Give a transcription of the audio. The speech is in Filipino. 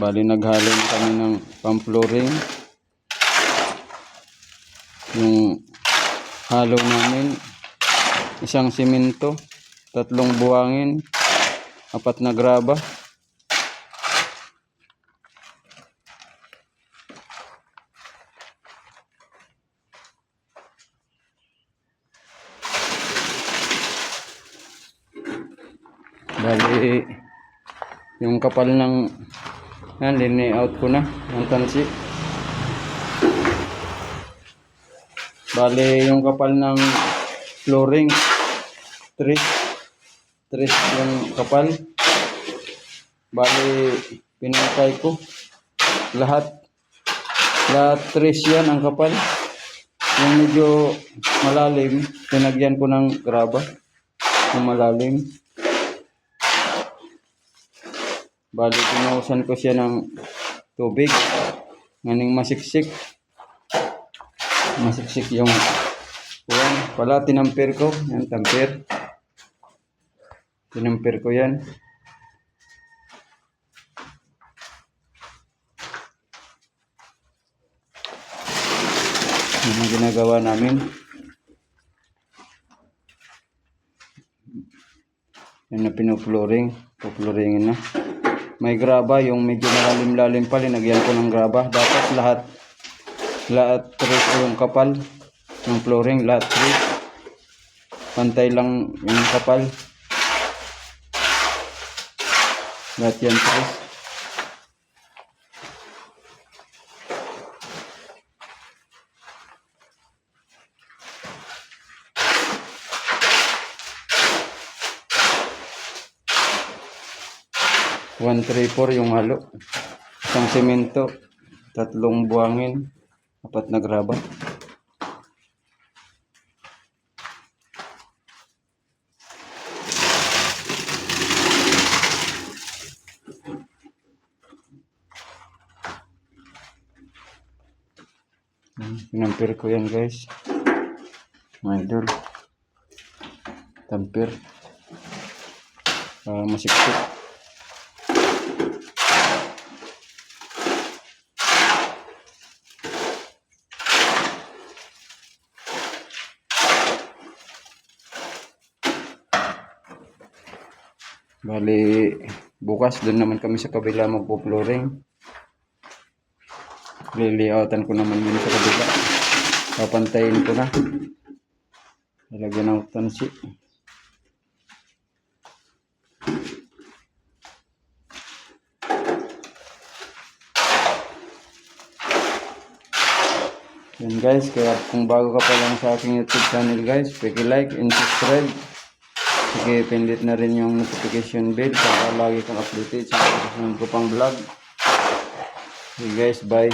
Bali naghalo na kami ng pang-flooring. Yung halo namin, isang simento, 3 buwangin, 4 na graba. Bali yung kapal ng yan, lini-out ko na ang tansi. Bali yung kapal ng flooring 3 yung kapal. Bali pinatay ko lahat 3 yan ang kapal. Yung medyo malalim tinagyan ko ng graba yung malalim. Bali pinuhusan ko siya ng tubig nganing masiksik yung yan pala, tinampir ko yan, tinampir ko yan. Yan ang ginagawa namin. Yan na pinuflooringin na. May graba, yung medyo malalim-lalim pa, linagyan ko ng graba. Dapat lahat 3 yung kapal ng flooring, lahat 3. Pantay lang yung kapal. Lahat yan 3. One, 3, 4 yung halo. Isang semento, 3 buwangin, 4 na graba. Pinampir ko yan guys. Mga idol. Tampir. Masiksik. Bali bukas doon naman kami sa kabila magpo-flooring. Lilioutan ko naman yun sa kabila. Papantayin ko na. Ilagyan ng tansi. Yan guys, kaya kung bago ka pa lang sa aking YouTube channel guys, like and subscribe. Sige, pindit na rin yung notification bell para lagi kang updated sa susunod ko pang vlog. Okay guys, bye.